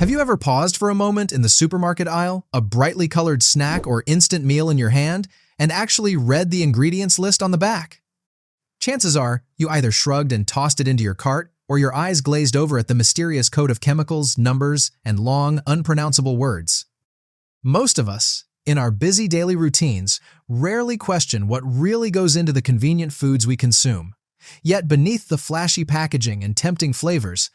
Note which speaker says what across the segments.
Speaker 1: Have you ever paused for a moment in the supermarket aisle, a brightly colored snack or instant meal in your hand, and actually read the ingredients list on the back? Chances are, you either shrugged and tossed it into your cart, or your eyes glazed over at the mysterious code of chemicals, numbers, and long, unpronounceable words. Most of us, in our busy daily routines, rarely question what really goes into the convenient foods we consume. Yet beneath the flashy packaging and tempting flavors,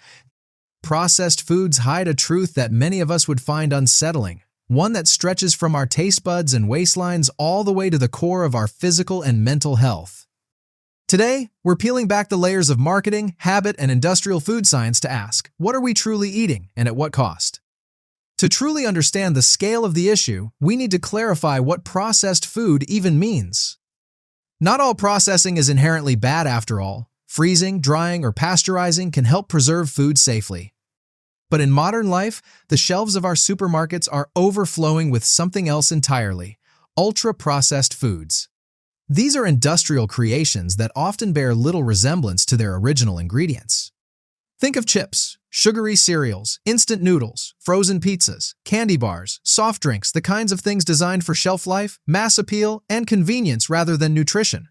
Speaker 1: processed foods hide a truth that many of us would find unsettling, one that stretches from our taste buds and waistlines all the way to the core of our physical and mental health. Today, we're peeling back the layers of marketing, habit, and industrial food science to ask, what are we truly eating and at what cost? To truly understand the scale of the issue, we need to clarify what processed food even means. Not all processing is inherently bad after all. Freezing, drying, or pasteurizing can help preserve food safely. But in modern life, the shelves of our supermarkets are overflowing with something else entirely: ultra-processed foods. These are industrial creations that often bear little resemblance to their original ingredients. Think of chips, sugary cereals, instant noodles, frozen pizzas, candy bars, soft drinks, the kinds of things designed for shelf life, mass appeal, and convenience rather than nutrition.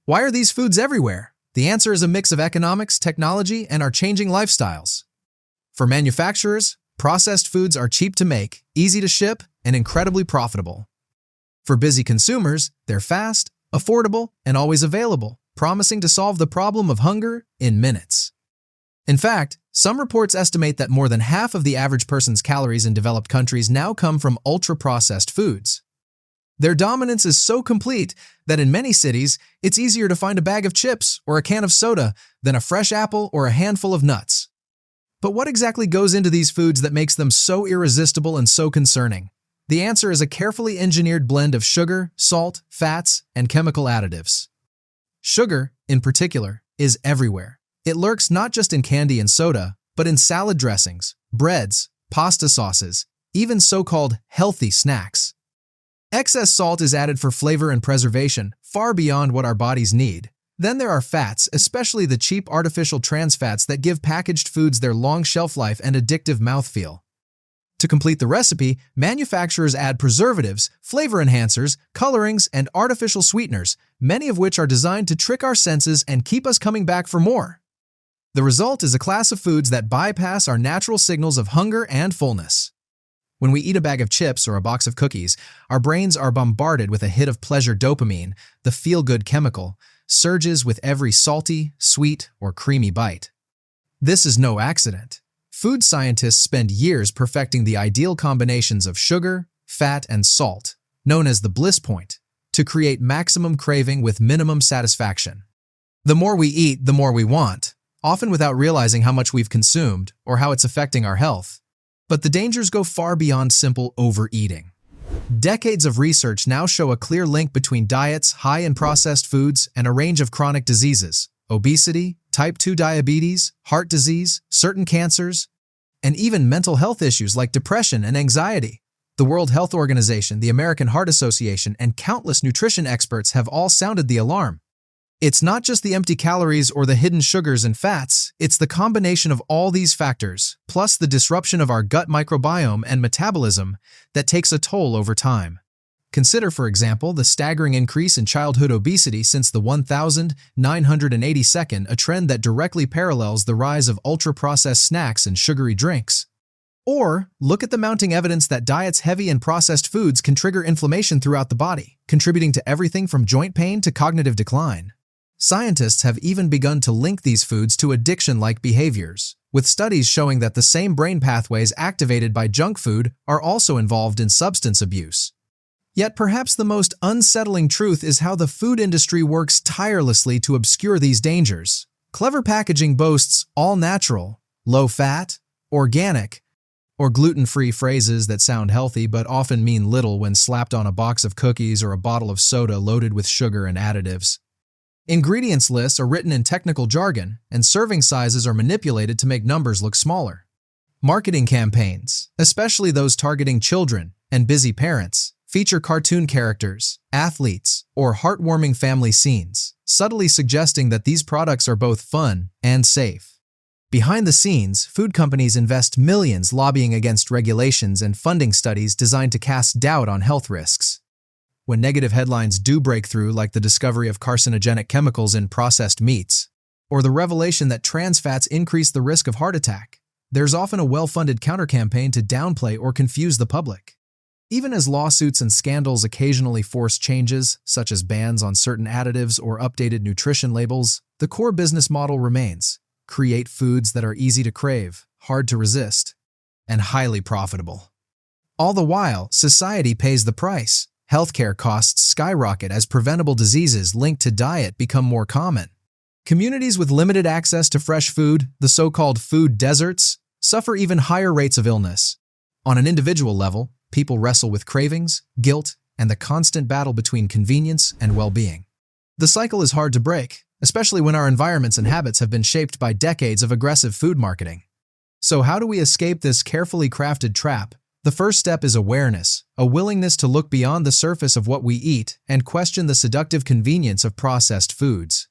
Speaker 1: Why are these foods everywhere? The answer is a mix of economics, technology, and our changing lifestyles. For manufacturers, processed foods are cheap to make, easy to ship, and incredibly profitable. For busy consumers, they're fast, affordable, and always available, promising to solve the problem of hunger in minutes. In fact, some reports estimate that more than half of the average person's calories in developed countries now come from ultra-processed foods. Their dominance is so complete that in many cities, it's easier to find a bag of chips or a can of soda than a fresh apple or a handful of nuts. But what exactly goes into these foods that makes them so irresistible and so concerning? The answer is a carefully engineered blend of sugar, salt, fats, and chemical additives. Sugar, in particular, is everywhere. It lurks not just in candy and soda, but in salad dressings, breads, pasta sauces, even so-called healthy snacks. Excess salt is added for flavor and preservation, far beyond what our bodies need. Then there are fats, especially the cheap artificial trans fats that give packaged foods their long shelf life and addictive mouthfeel. To complete the recipe, manufacturers add preservatives, flavor enhancers, colorings, and artificial sweeteners, many of which are designed to trick our senses and keep us coming back for more. The result is a class of foods that bypass our natural signals of hunger and fullness. When we eat a bag of chips or a box of cookies, our brains are bombarded with a hit of pleasure dopamine, the feel-good chemical, surges with every salty, sweet, or creamy bite. This is no accident. Food scientists spend years perfecting the ideal combinations of sugar, fat, and salt, known as the Bliss point, to create maximum craving with minimum satisfaction. The more we eat, the more we want, often without realizing how much we've consumed or how it's affecting our health. But the dangers go far beyond simple overeating. Decades of research now show a clear link between diets high in processed foods and a range of chronic diseases: obesity, type 2 diabetes, heart disease, certain cancers, and even mental health issues like depression and anxiety. The World Health Organization, the American Heart Association, and countless nutrition experts have all sounded the alarm. It's not just the empty calories or the hidden sugars and fats, it's the combination of all these factors, plus the disruption of our gut microbiome and metabolism, that takes a toll over time. Consider, for example, the staggering increase in childhood obesity since the 1982nd, a trend that directly parallels the rise of ultra-processed snacks and sugary drinks. Or, look at the mounting evidence that diets heavy in processed foods can trigger inflammation throughout the body, contributing to everything from joint pain to cognitive decline. Scientists have even begun to link these foods to addiction-like behaviors, with studies showing that the same brain pathways activated by junk food are also involved in substance abuse. Yet perhaps the most unsettling truth is how the food industry works tirelessly to obscure these dangers. Clever packaging boasts all natural, low-fat, organic, or gluten-free phrases that sound healthy but often mean little when slapped on a box of cookies or a bottle of soda loaded with sugar and additives. Ingredients lists are written in technical jargon, and serving sizes are manipulated to make numbers look smaller. Marketing campaigns, especially those targeting children and busy parents, feature cartoon characters, athletes, or heartwarming family scenes, subtly suggesting that these products are both fun and safe. Behind the scenes, food companies invest millions lobbying against regulations and funding studies designed to cast doubt on health risks. When negative headlines do break through, like the discovery of carcinogenic chemicals in processed meats, or the revelation that trans fats increase the risk of heart attack, there's often a well-funded counter-campaign to downplay or confuse the public. Even as lawsuits and scandals occasionally force changes, such as bans on certain additives or updated nutrition labels, the core business model remains: create foods that are easy to crave, hard to resist, and highly profitable. All the while, society pays the price. Healthcare costs skyrocket as preventable diseases linked to diet become more common. Communities with limited access to fresh food, the so-called food deserts, suffer even higher rates of illness. On an individual level, people wrestle with cravings, guilt, and the constant battle between convenience and well-being. The cycle is hard to break, especially when our environments and habits have been shaped by decades of aggressive food marketing. So how do we escape this carefully crafted trap? The first step is awareness, a willingness to look beyond the surface of what we eat and question the seductive convenience of processed foods.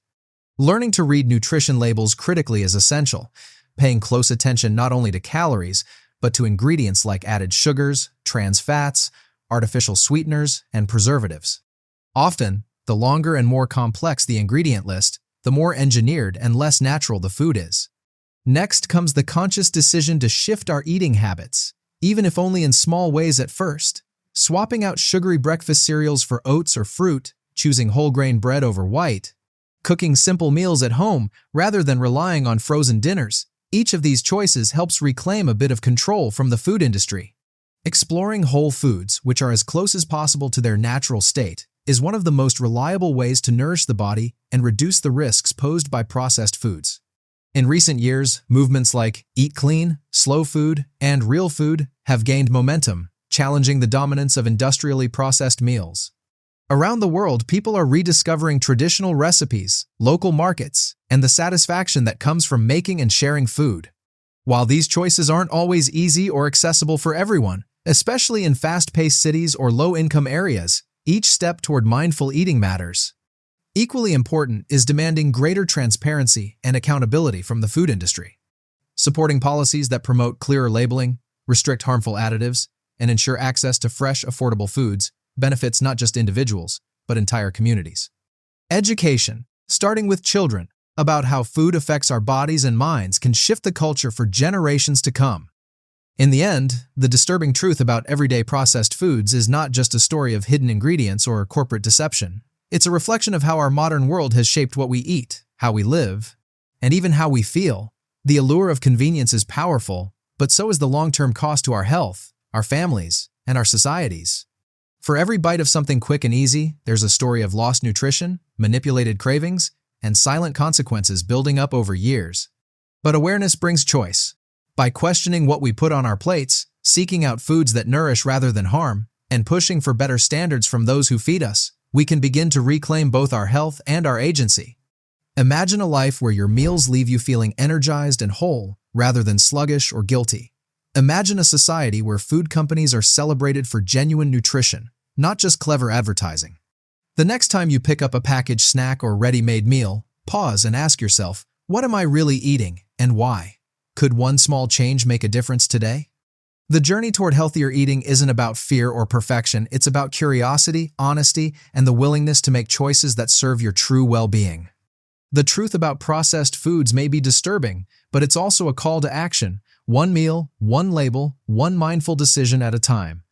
Speaker 1: Learning to read nutrition labels critically is essential, paying close attention not only to calories, but to ingredients like added sugars, trans fats, artificial sweeteners, and preservatives. Often, the longer and more complex the ingredient list, the more engineered and less natural the food is. Next comes the conscious decision to shift our eating habits, even if only in small ways at first. Swapping out sugary breakfast cereals for oats or fruit, choosing whole grain bread over white, cooking simple meals at home rather than relying on frozen dinners. Each of these choices helps reclaim a bit of control from the food industry. Exploring whole foods, which are as close as possible to their natural state, is one of the most reliable ways to nourish the body and reduce the risks posed by processed foods. In recent years, movements like Eat Clean, Slow Food, and Real Food have gained momentum, challenging the dominance of industrially processed meals. Around the world, people are rediscovering traditional recipes, local markets, and the satisfaction that comes from making and sharing food. While these choices aren't always easy or accessible for everyone, especially in fast-paced cities or low-income areas, each step toward mindful eating matters. Equally important is demanding greater transparency and accountability from the food industry. Supporting policies that promote clearer labeling, restrict harmful additives, and ensure access to fresh, affordable foods benefits not just individuals, but entire communities. Education, starting with children, about how food affects our bodies and minds can shift the culture for generations to come. In the end, the disturbing truth about everyday processed foods is not just a story of hidden ingredients or corporate deception. It's a reflection of how our modern world has shaped what we eat, how we live, and even how we feel. The allure of convenience is powerful, but so is the long-term cost to our health, our families, and our societies. For every bite of something quick and easy, there's a story of lost nutrition, manipulated cravings, and silent consequences building up over years. But awareness brings choice. By questioning what we put on our plates, seeking out foods that nourish rather than harm, and pushing for better standards from those who feed us, we can begin to reclaim both our health and our agency. Imagine a life where your meals leave you feeling energized and whole, rather than sluggish or guilty. Imagine a society where food companies are celebrated for genuine nutrition, not just clever advertising. The next time you pick up a packaged snack or ready-made meal, pause and ask yourself, what am I really eating and why? Could one small change make a difference today? The journey toward healthier eating isn't about fear or perfection. It's about curiosity, honesty, and the willingness to make choices that serve your true well-being. The truth about processed foods may be disturbing, but it's also a call to action. One meal, one label, one mindful decision at a time.